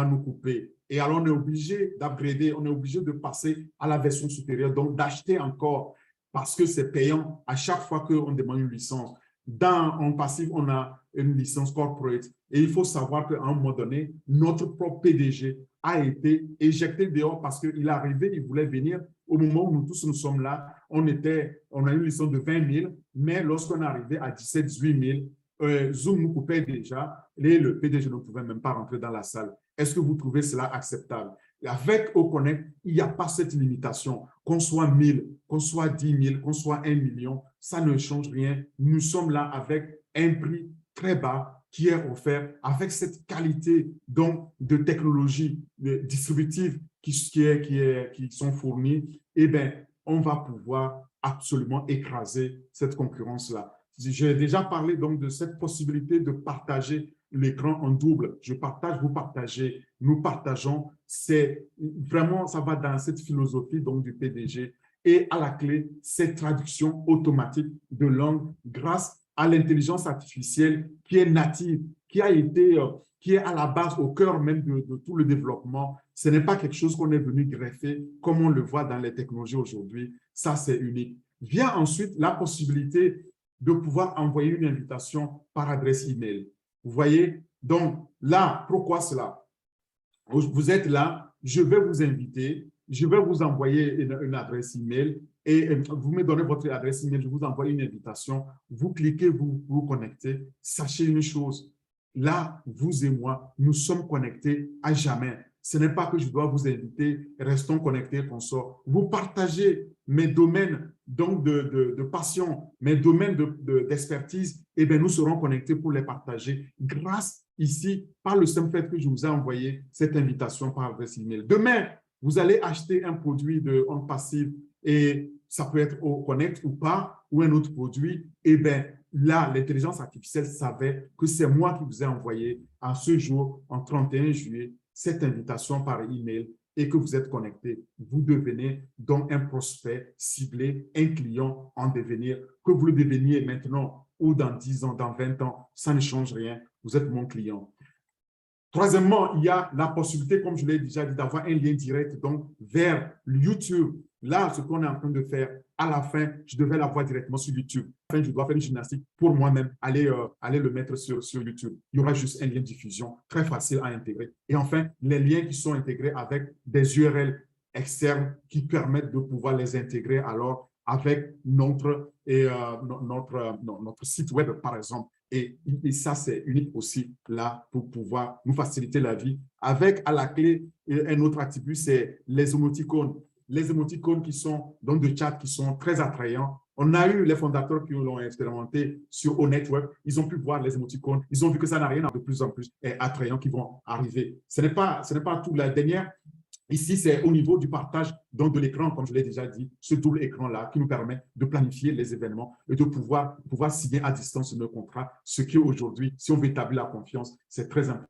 nous couper. Et alors, on est obligé d'upgrader, on est obligé de passer à la version supérieure, donc d'acheter encore parce que c'est payant à chaque fois qu'on demande une licence. En passif, on a une licence corporate et il faut savoir qu'à un moment donné, notre propre PDG a été éjecté dehors parce qu'il est arrivé, il voulait venir. Au moment où nous tous nous sommes là, on a une licence de 20 000, mais lorsqu'on est arrivé à 17 000, 18 000, Zoom nous coupait déjà et le PDG ne pouvait même pas rentrer dans la salle. Est-ce que vous trouvez cela acceptable? Avec OConnect, il n'y a pas cette limitation. Qu'on soit 1000, qu'on soit 10 000, qu'on soit 1 million, ça ne change rien. Nous sommes là avec un prix très bas qui est offert avec cette qualité donc, de technologie distributive qui sont fournies. Eh bien, on va pouvoir absolument écraser cette concurrence-là. J'ai déjà parlé donc de cette possibilité de partager l'écran en double. Je partage, vous partagez, nous partageons. C'est vraiment, ça va dans cette philosophie donc du PDG. Et à la clé, cette traduction automatique de langue grâce à l'intelligence artificielle qui est native, qui est à la base, au cœur même de tout le développement. Ce n'est pas quelque chose qu'on est venu greffer comme on le voit dans les technologies aujourd'hui. Ça, c'est unique. Vient ensuite la possibilité de pouvoir envoyer une invitation par adresse email. Vous voyez? Donc là, pourquoi cela? Vous êtes là, je vais vous inviter, je vais vous envoyer une adresse email et vous me donnez votre adresse email, je vous envoie une invitation, vous cliquez, vous vous connectez. Sachez une chose, là, vous et moi, nous sommes connectés à jamais. Ce n'est pas que je dois vous inviter, restons connectés, qu'on sort. Vous partagez mes domaines donc de passion, mes domaines d'expertise, et bien nous serons connectés pour les partager grâce ici, par le simple fait que je vous ai envoyé cette invitation par adresse email. Demain, vous allez acheter un produit de OnPassive et ça peut être OConnect ou pas, ou un autre produit, et bien là, l'intelligence artificielle savait que c'est moi qui vous ai envoyé à ce jour, en 31 juillet, cette invitation par email et que vous êtes connecté. Vous devenez donc un prospect ciblé, un client en devenir, que vous le deveniez maintenant ou dans 10 ans, dans 20 ans, ça ne change rien. Vous êtes mon client. Troisièmement, il y a la possibilité, comme je l'ai déjà dit, d'avoir un lien direct donc, vers YouTube. Là, ce qu'on est en train de faire, à la fin, je devais l'avoir directement sur YouTube. À la fin, je dois faire une gymnastique pour moi-même, aller le mettre sur YouTube. Il y aura juste un lien de diffusion très facile à intégrer. Et enfin, les liens qui sont intégrés avec des URL externes qui permettent de pouvoir les intégrer alors avec notre site web, par exemple. Et ça, c'est unique aussi là pour pouvoir nous faciliter la vie. Avec à la clé un autre attribut, c'est les émoticônes. les émoticônes qui sont dans le chat, qui sont très attrayants. On a eu les fondateurs qui l'ont expérimenté sur Network. Ils ont pu voir les émoticônes. Ils ont vu que ça n'a rien de plus en plus attrayant qui vont arriver. Ce n'est pas tout. La dernière, ici, c'est au niveau du partage donc de l'écran, comme je l'ai déjà dit, ce double écran-là qui nous permet de planifier les événements et de pouvoir signer à distance nos contrats. Ce qui aujourd'hui, si on veut établir la confiance, c'est très important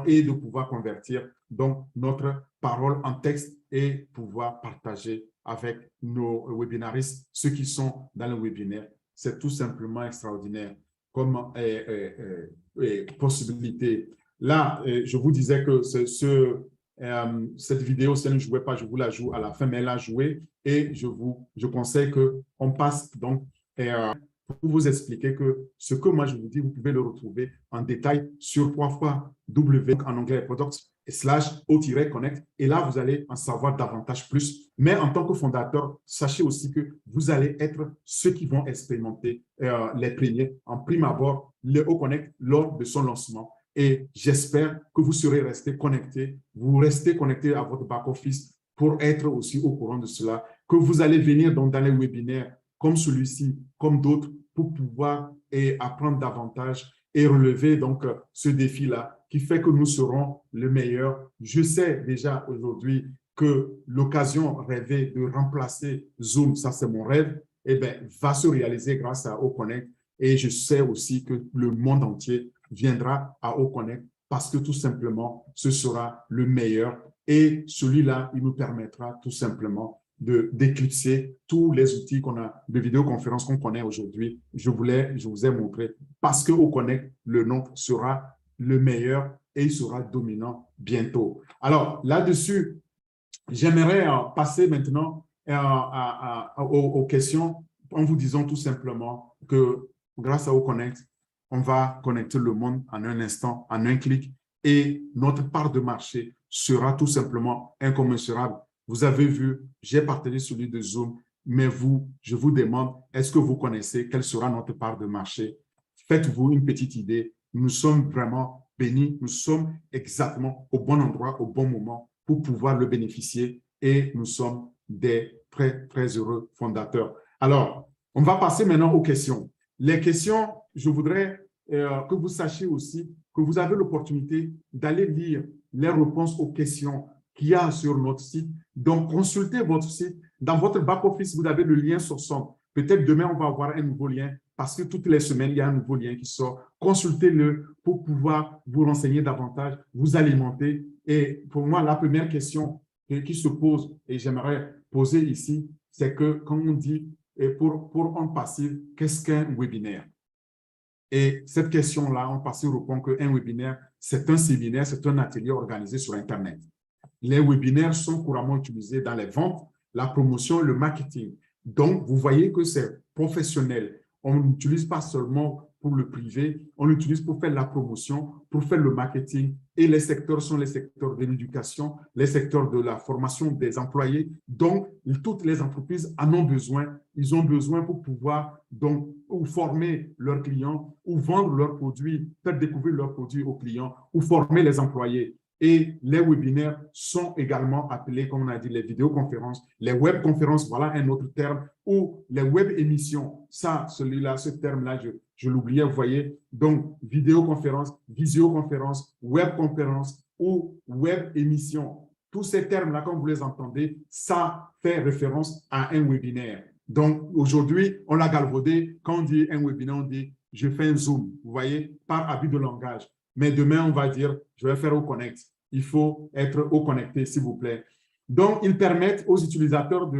et de pouvoir convertir donc notre parole en texte et pouvoir partager avec nos webinaristes, ceux qui sont dans le webinaire. C'est tout simplement extraordinaire comme possibilité. Là, je vous disais que cette vidéo, si elle ne jouait pas, je vous la joue à la fin, mais elle a joué et je conseille qu'on passe donc pour vous expliquer que ce que moi je vous dis, vous pouvez le retrouver en détail sur www, en anglais, products/o-connect. Et là, vous allez en savoir davantage plus. Mais en tant que fondateur, sachez aussi que vous allez être ceux qui vont expérimenter les premiers en prime abord, le O-Connect lors de son lancement. Et j'espère que vous serez restés connectés, vous restez connectés à votre back-office pour être aussi au courant de cela, que vous allez venir donc dans les webinaires comme celui-ci, comme d'autres, pour pouvoir apprendre davantage et relever donc ce défi-là qui fait que nous serons le meilleur. Je sais déjà aujourd'hui que l'occasion rêvée de remplacer Zoom, ça c'est mon rêve, va se réaliser grâce à O-Connect. Et je sais aussi que le monde entier viendra à O-Connect parce que tout simplement, ce sera le meilleur. Et celui-là, il nous permettra tout simplement d'éclipser tous les outils qu'on a de vidéoconférence qu'on connaît aujourd'hui. Je vous ai montré parce que O-Connect, le nom sera le meilleur et il sera dominant bientôt. Alors, là-dessus, j'aimerais passer maintenant aux questions en vous disant tout simplement que grâce à O-Connect, on va connecter le monde en un instant, en un clic, et notre part de marché sera tout simplement incommensurable. Vous avez vu, j'ai partagé celui de Zoom, mais je vous demande, est-ce que vous connaissez quelle sera notre part de marché? Faites-vous une petite idée. Nous sommes vraiment bénis, nous sommes exactement au bon endroit, au bon moment pour pouvoir le bénéficier et nous sommes des très, très heureux fondateurs. Alors, on va passer maintenant aux questions. Les questions, je voudrais que vous sachiez aussi que vous avez l'opportunité d'aller lire les réponses aux questions qu'il y a sur notre site. Donc, consultez votre site. Dans votre back-office, vous avez le lien sur son. Peut-être demain, on va avoir un nouveau lien parce que toutes les semaines, il y a un nouveau lien qui sort. Consultez-le pour pouvoir vous renseigner davantage, vous alimenter. Et pour moi, la première question qui se pose et j'aimerais poser ici, c'est que quand on dit pour On Passive, qu'est-ce qu'un webinaire? Et cette question-là, On Passive répond qu'un webinaire, c'est un séminaire, c'est un atelier organisé sur Internet. Les webinaires sont couramment utilisés dans les ventes, la promotion, le marketing. Donc, vous voyez que c'est professionnel. On n'utilise pas seulement pour le privé, on l'utilise pour faire la promotion, pour faire le marketing. Et les secteurs sont les secteurs de l'éducation, les secteurs de la formation des employés. Donc, toutes les entreprises en ont besoin. Ils ont besoin pour pouvoir donc ou former leurs clients, ou vendre leurs produits, faire découvrir leurs produits aux clients, ou former les employés. Et les webinaires sont également appelés, comme on a dit, les vidéoconférences, les webconférences, voilà un autre terme, ou les web-émissions. Ça, celui-là, ce terme-là, je l'oubliais, vous voyez. Donc, vidéoconférence, visioconférence, webconférence ou web-émission. Tous ces termes-là, quand vous les entendez, ça fait référence à un webinaire. Donc, aujourd'hui, on l'a galvaudé. Quand on dit un webinaire, on dit « je fais un Zoom », vous voyez, par habit de langage. Mais demain, on va dire « je vais faire O-Connect ». Il faut être O-Connecté, s'il vous plaît. Donc, ils permettent aux utilisateurs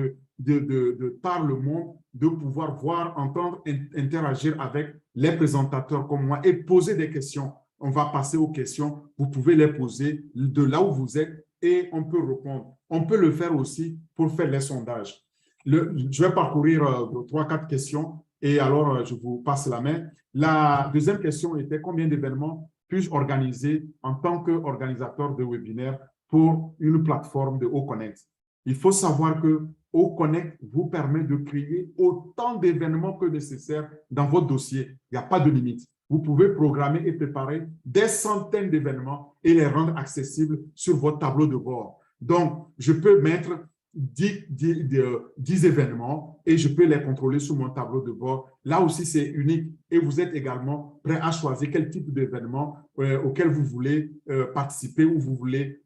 par le monde de pouvoir voir, entendre, interagir avec les présentateurs comme moi et poser des questions. On va passer aux questions. Vous pouvez les poser de là où vous êtes et on peut répondre. On peut le faire aussi pour faire les sondages. Je vais parcourir 3-4 questions et alors je vous passe la main. La deuxième question était combien d'événements puis-je organiser en tant qu'organisateur de webinaire pour une plateforme de O-Connect? Il faut savoir que O-Connect vous permet de créer autant d'événements que nécessaire dans votre dossier. Il n'y a pas de limite. Vous pouvez programmer et préparer des centaines d'événements et les rendre accessibles sur votre tableau de bord. Donc, je peux mettre 10 événements et je peux les contrôler sur mon tableau de bord. Là aussi, c'est unique et vous êtes également prêt à choisir quel type d'événement auquel vous voulez participer ou vous voulez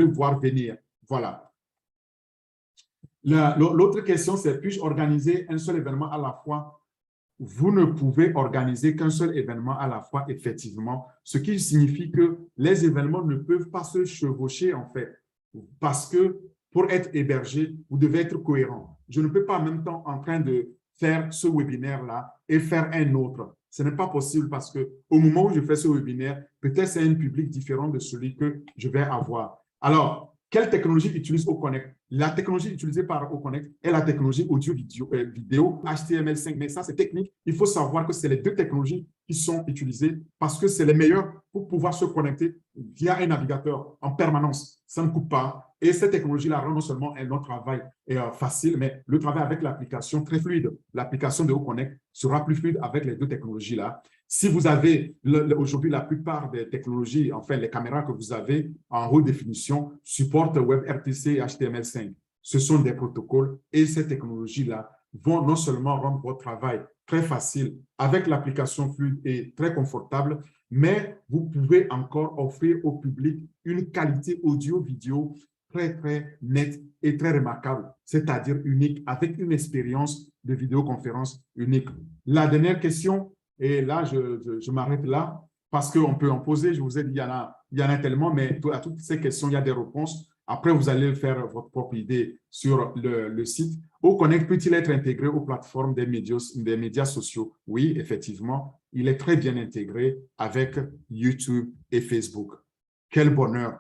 voir venir. Voilà. L'autre question, c'est puis-je organiser un seul événement à la fois? Vous ne pouvez organiser qu'un seul événement à la fois, effectivement, ce qui signifie que les événements ne peuvent pas se chevaucher, en fait, parce que pour être hébergé, vous devez être cohérent. Je ne peux pas en même temps en train de faire ce webinaire-là et faire un autre. Ce n'est pas possible parce qu'au moment où je fais ce webinaire, peut-être c'est un public différent de celui que je vais avoir. Alors, quelle technologie utilise OConnect? La technologie utilisée par OConnect est la technologie audio-vidéo HTML5. Mais ça, c'est technique. Il faut savoir que c'est les deux technologies qui sont utilisées parce que c'est les meilleures pour pouvoir se connecter via un navigateur en permanence. Ça ne coupe pas. Et cette technologie-là rend non seulement notre travail facile, mais le travail avec l'application très fluide. L'application de OConnect sera plus fluide avec les deux technologies-là. Si vous avez aujourd'hui la plupart des technologies, enfin les caméras que vous avez en haute définition supportent WebRTC et HTML5. Ce sont des protocoles et ces technologies-là vont non seulement rendre votre travail très facile avec l'application fluide et très confortable, mais vous pouvez encore offrir au public une qualité audio-vidéo très, très nette et très remarquable, c'est-à-dire unique, avec une expérience de vidéoconférence unique. La dernière question, et là, je m'arrête là, parce qu'on peut en poser, je vous ai dit, il y en a tellement, mais à toutes ces questions, il y a des réponses. Après, vous allez faire votre propre idée sur le site. OConnect peut-il être intégré aux plateformes des médias sociaux? Oui, effectivement, il est très bien intégré avec YouTube et Facebook. Quel bonheur!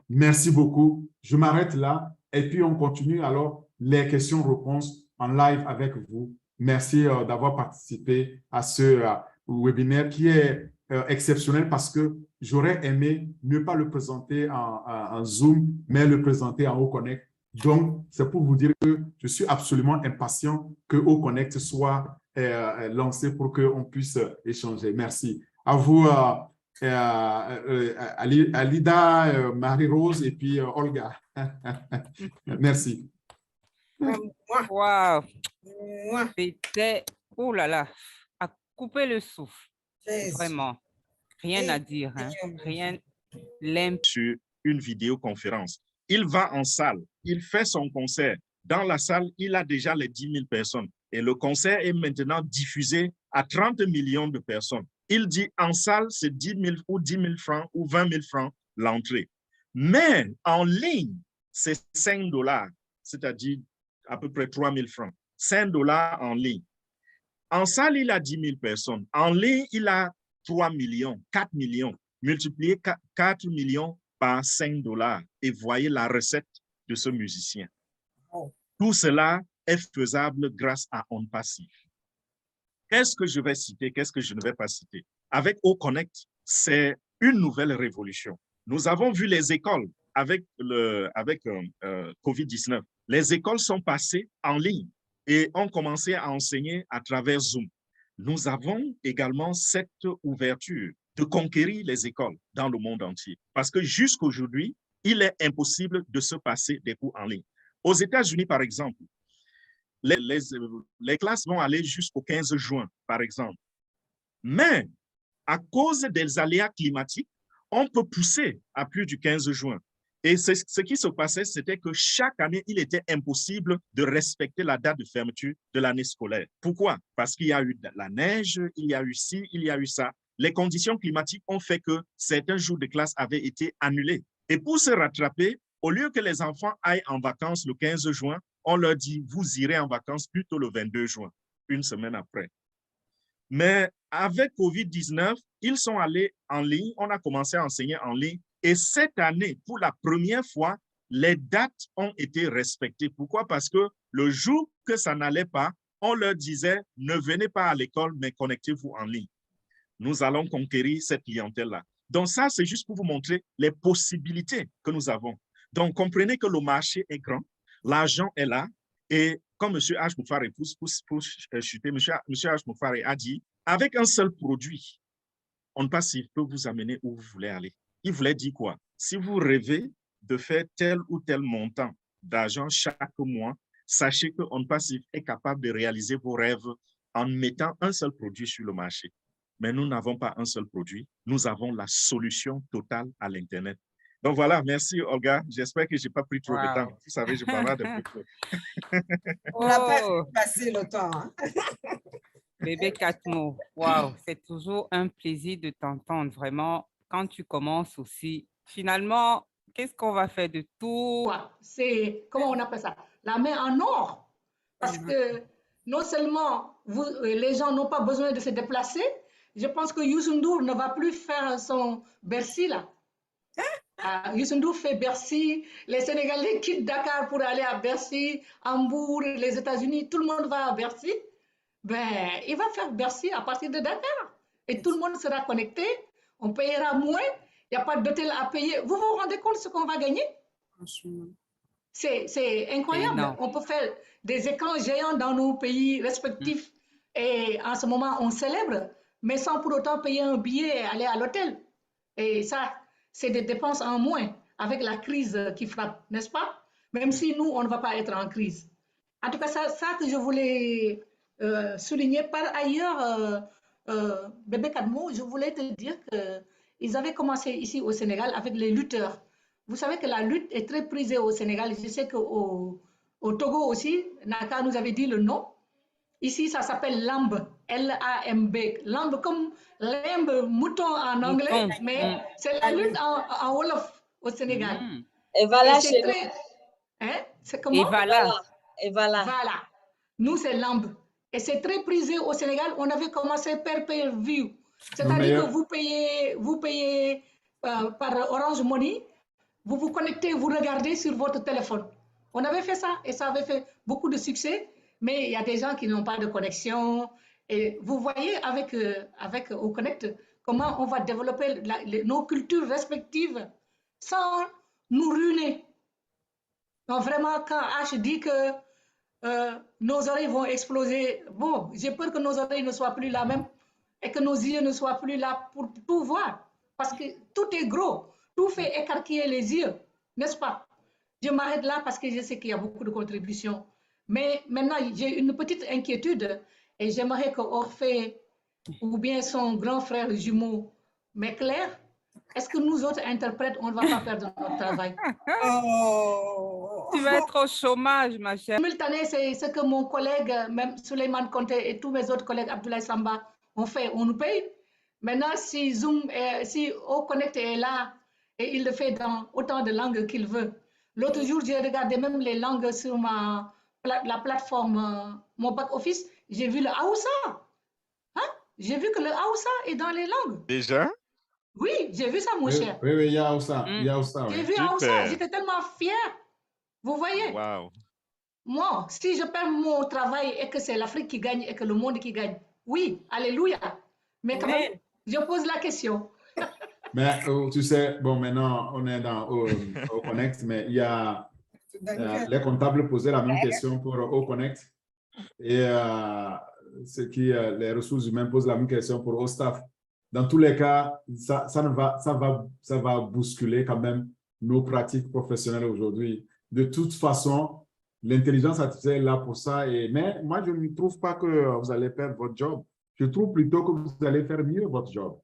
Merci beaucoup. Je m'arrête là et puis on continue alors les questions-réponses en live avec vous. Merci d'avoir participé à ce webinaire qui est exceptionnel parce que j'aurais aimé ne pas le présenter en Zoom, mais le présenter en OConnect. Donc, c'est pour vous dire que je suis absolument impatient que OConnect soit lancé pour qu'on puisse échanger. Merci. À vous, Alida, Marie-Rose et puis Olga. Merci. Wow. C'était, oh là là, à couper le souffle. Vraiment, rien à dire, hein? Rien. Sur une vidéoconférence. Il va en salle, il fait son concert. Dans la salle, il a déjà les 10 000 personnes. Et le concert est maintenant diffusé à 30 millions de personnes. Il dit en salle, c'est 10 000 ou 10 000 francs ou 20 000 francs l'entrée. Mais en ligne, c'est 5 $, c'est-à-dire à peu près 3 000 francs. 5 $ en ligne. En salle, il a 10 000 personnes. En ligne, il a 3 millions, 4 millions. Multipliez 4 millions par 5 $ et voyez la recette de ce musicien. Tout cela est faisable grâce à OnPassive. Qu'est-ce que je vais citer, qu'est-ce que je ne vais pas citer? Avec OConnect, c'est une nouvelle révolution. Nous avons vu les écoles avec COVID-19. Les écoles sont passées en ligne et ont commencé à enseigner à travers Zoom. Nous avons également cette ouverture de conquérir les écoles dans le monde entier. Parce que jusqu'aujourd'hui, il est impossible de se passer des cours en ligne. Aux États-Unis, par exemple, les classes vont aller jusqu'au 15 juin, par exemple. Mais à cause des aléas climatiques, on peut pousser à plus du 15 juin. Et ce qui se passait, c'était que chaque année, il était impossible de respecter la date de fermeture de l'année scolaire. Pourquoi? Parce qu'il y a eu de la neige, il y a eu ci, il y a eu ça. Les conditions climatiques ont fait que certains jours de classe avaient été annulés. Et pour se rattraper, au lieu que les enfants aillent en vacances le 15 juin, on leur dit, vous irez en vacances plutôt le 22 juin, une semaine après. Mais avec COVID-19, ils sont allés en ligne, on a commencé à enseigner en ligne. Et cette année, pour la première fois, les dates ont été respectées. Pourquoi? Parce que le jour que ça n'allait pas, on leur disait, ne venez pas à l'école, mais connectez-vous en ligne. Nous allons conquérir cette clientèle-là. Donc ça, c'est juste pour vous montrer les possibilités que nous avons. Donc, comprenez que le marché est grand, l'argent est là, et comme M. H. Moufari, pour chuter, M. H. Moufari a dit, avec un seul produit, OnPassive peut vous amener où vous voulez aller. Il voulait dire quoi? Si vous rêvez de faire tel ou tel montant d'argent chaque mois, sachez que On Passive est capable de réaliser vos rêves en mettant un seul produit sur le marché. Mais nous n'avons pas un seul produit, nous avons la solution totale à l'Internet. Donc voilà, merci Olga. J'espère que je n'ai pas pris trop de temps. Vous savez, je parle de peu trop. On n'a pas passé le temps. Hein? Bébé Catmo, waouh, c'est toujours un plaisir de t'entendre, vraiment, quand tu commences aussi. Finalement, qu'est-ce qu'on va faire de tout? C'est, comment on appelle ça? La main en or. Parce que non seulement les gens n'ont pas besoin de se déplacer, je pense que Youssou N'Dour ne va plus faire son Bercy là. Youssou N'Dour fait Bercy, les Sénégalais quittent Dakar pour aller à Bercy, Hambourg, les États-Unis, tout le monde va à Bercy. Ben, il va faire Bercy à partir de Dakar. Et tout le monde sera connecté, on payera moins, il n'y a pas d'hôtel à payer. Vous vous rendez compte de ce qu'on va gagner? C'est incroyable. On peut faire des écrans géants dans nos pays respectifs et en ce moment, on célèbre, mais sans pour autant payer un billet et aller à l'hôtel. Et ça, c'est des dépenses en moins avec la crise qui frappe, n'est-ce pas? Même si nous, on ne va pas être en crise. En tout cas, ça que je voulais souligner. Par ailleurs, Bébé Catmo, je voulais te dire qu'ils avaient commencé ici au Sénégal avec les lutteurs. Vous savez que la lutte est très prisée au Sénégal. Je sais qu'au Togo aussi, Naka nous avait dit le nom. Ici, ça s'appelle lamb, L-A-M-B. Lamb comme lamb, mouton en anglais, mais c'est la lutte en Wolof au Sénégal. Et voilà c'est très... Hein? C'est comment? Et voilà. Voilà. Nous, c'est lamb. Et c'est très prisé au Sénégal. On avait commencé pay-per-view. C'est-à-dire que vous payez par Orange Money, vous vous connectez, vous regardez sur votre téléphone. On avait fait ça et ça avait fait beaucoup de succès, mais il y a des gens qui n'ont pas de connexion. Et vous voyez avec OConnect comment on va développer nos cultures respectives sans nous ruiner. Donc vraiment, quand H dit que nos oreilles vont exploser, bon, j'ai peur que nos oreilles ne soient plus là même et que nos yeux ne soient plus là pour tout voir. Parce que tout est gros, tout fait écarquiller les yeux, n'est-ce pas? Je m'arrête là parce que je sais qu'il y a beaucoup de contributions. Mais maintenant, j'ai une petite inquiétude et j'aimerais que Orphée ou bien son grand frère jumeau m'éclaire. Est-ce que nous autres interprètes, on ne va pas perdre notre travail? Tu vas être au chômage, ma chère. Simultané, c'est ce que mon collègue, même Souleymane Conté et tous mes autres collègues, Abdoulaye Samba, ont fait. On nous paye. Maintenant, si Zoom, si OConnect est là et il le fait dans autant de langues qu'il veut. L'autre jour, j'ai regardé même les langues sur la plateforme, mon back-office. J'ai vu le Haoussa. Hein? J'ai vu que le Haoussa est dans les langues. Déjà? Oui, j'ai vu ça, mon cher. Oui, il y a Haoussa. J'ai vu Haoussa, j'étais tellement fière. Vous voyez? Wow. Moi, si je perds mon travail et que c'est l'Afrique qui gagne et que le monde qui gagne, oui, alléluia. Mais quand même, je pose la question. Mais tu sais, bon, maintenant, on est dans OConnect, mais il y a les comptables posaient la même question pour OConnect et les ressources humaines posent la même question pour OStaff. Dans tous les cas, ça va bousculer quand même nos pratiques professionnelles aujourd'hui. De toute façon, l'intelligence artificielle est là pour ça. Mais moi, je ne trouve pas que vous allez perdre votre job. Je trouve plutôt que vous allez faire mieux votre job.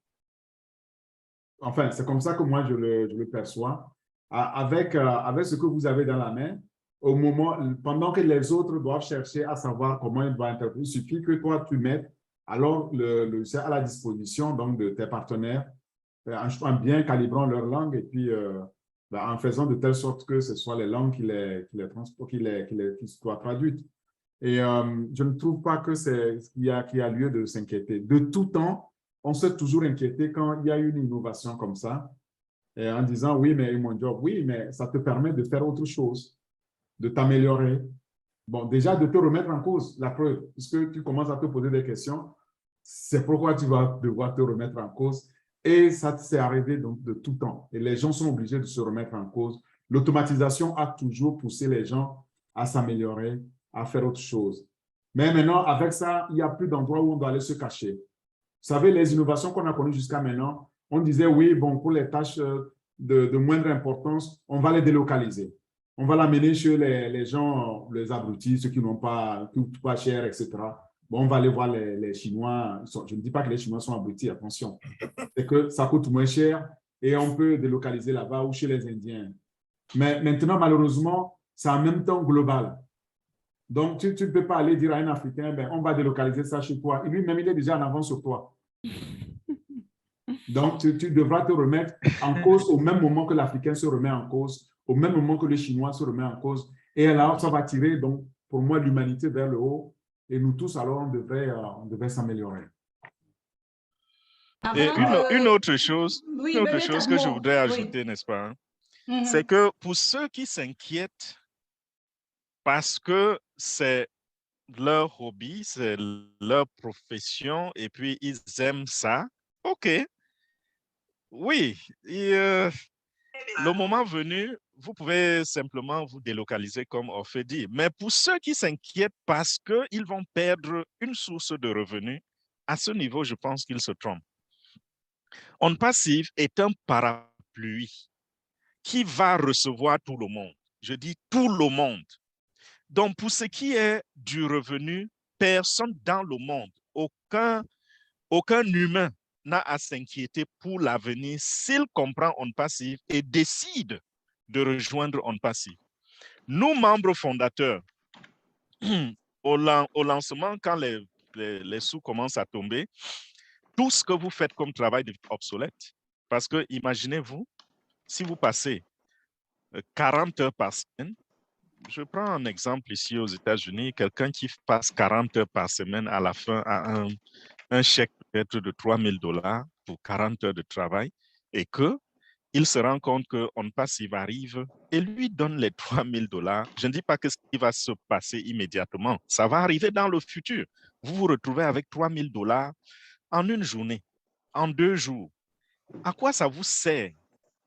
Enfin, c'est comme ça que moi, je le perçois. Avec ce que vous avez dans la main, pendant que les autres doivent chercher à savoir comment ils doivent interpréter, il suffit que toi, tu mettes alors le logiciel à la disposition donc, de tes partenaires en bien calibrant leur langue et puis en faisant de telle sorte que ce soit les langues qui soient traduites. Et je ne trouve pas qu'il y a lieu de s'inquiéter. De tout temps, on s'est toujours inquiété quand il y a une innovation comme ça, et en disant « oui, mais mon job, oui, mais ça te permet de faire autre chose, de t'améliorer. » Bon, déjà, de te remettre en cause, la preuve, puisque tu commences à te poser des questions, c'est pourquoi tu vas devoir te remettre en cause. Et ça s'est arrivé donc de tout temps. Et les gens sont obligés de se remettre en cause. L'automatisation a toujours poussé les gens à s'améliorer, à faire autre chose. Mais maintenant, avec ça, il n'y a plus d'endroit où on doit aller se cacher. Vous savez, les innovations qu'on a connues jusqu'à maintenant, on disait, oui, bon, pour les tâches de moindre importance, on va les délocaliser. On va l'amener chez les gens, les abrutis, ceux qui n'ont pas, qui coûtent pas cher, etc. Bon, on va aller voir les Chinois. Je ne dis pas que les Chinois sont abrutis, attention. C'est que ça coûte moins cher et on peut délocaliser là-bas ou chez les Indiens. Mais maintenant, malheureusement, c'est en même temps global. Donc, tu ne peux pas aller dire à un Africain, ben, on va délocaliser ça chez toi. Et lui-même, il est déjà en avance sur toi. Donc, tu devras te remettre en cause au même moment que l'Africain se remet en cause, au même moment que le Chinois se remet en cause. Et là, ça va tirer, donc, pour moi, l'humanité vers le haut. Et nous tous, alors, on devrait s'améliorer. Et une autre chose, oui, une autre chose que je voudrais ajouter, n'est-ce pas, hein, c'est que pour ceux qui s'inquiètent parce que c'est leur hobby, c'est leur profession et puis ils aiment ça, OK. Oui, et, le moment venu, vous pouvez simplement vous délocaliser comme Orphée dit. Mais pour ceux qui s'inquiètent parce qu'ils vont perdre une source de revenus, à ce niveau, je pense qu'ils se trompent. On Passive est un parapluie qui va recevoir tout le monde. Je dis tout le monde. Donc, pour ce qui est du revenu, personne dans le monde, aucun humain n'a à s'inquiéter pour l'avenir s'il comprend On Passive et décide de rejoindre On Passive. Nous, membres fondateurs, au lancement, quand les sous commencent à tomber, tout ce que vous faites comme travail est obsolète. Parce que imaginez-vous, si vous passez 40 heures par semaine, je prends un exemple ici aux États-Unis, quelqu'un qui passe 40 heures par semaine à la fin a un chèque peut-être de $3,000 pour 40 heures de travail et qu'il se rend compte qu'on Passive arrive et lui donne les $3,000. Je ne dis pas que ce qui va se passer immédiatement. Ça va arriver dans le futur. Vous vous retrouvez avec $3,000 en une journée, en 2 jours. À quoi ça vous sert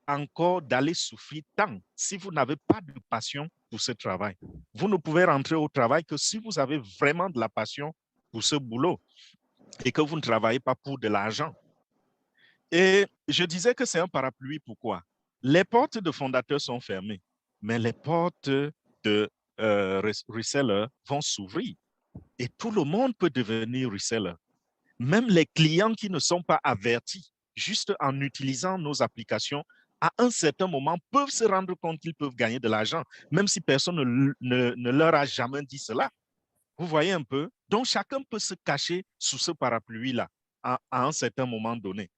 encore d'aller souffrir tant si vous n'avez pas de passion pour ce travail? Vous ne pouvez rentrer au travail que si vous avez vraiment de la passion pour ce boulot et que vous ne travaillez pas pour de l'argent. Et je disais que c'est un parapluie. Pourquoi? Les portes de fondateurs sont fermées, mais les portes de resellers vont s'ouvrir et tout le monde peut devenir reseller. Même les clients qui ne sont pas avertis, juste en utilisant nos applications, à un certain moment, peuvent se rendre compte qu'ils peuvent gagner de l'argent, même si personne ne leur a jamais dit cela. Vous voyez un peu? Donc, chacun peut se cacher sous ce parapluie-là à un certain moment donné.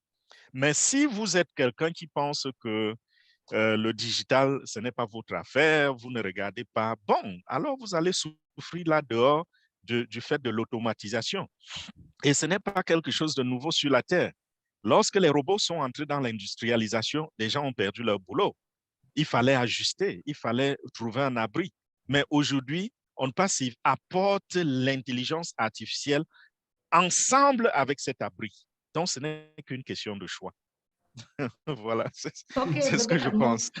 Mais si vous êtes quelqu'un qui pense que le digital, ce n'est pas votre affaire, vous ne regardez pas, bon, alors vous allez souffrir là dehors du fait de l'automatisation. Et ce n'est pas quelque chose de nouveau sur la Terre. Lorsque les robots sont entrés dans l'industrialisation, les gens ont perdu leur boulot. Il fallait ajuster, il fallait trouver un abri. Mais aujourd'hui, On Passive apporte l'intelligence artificielle ensemble avec cet abri. Donc, ce n'est qu'une question de choix. Voilà, c'est ce que je pense.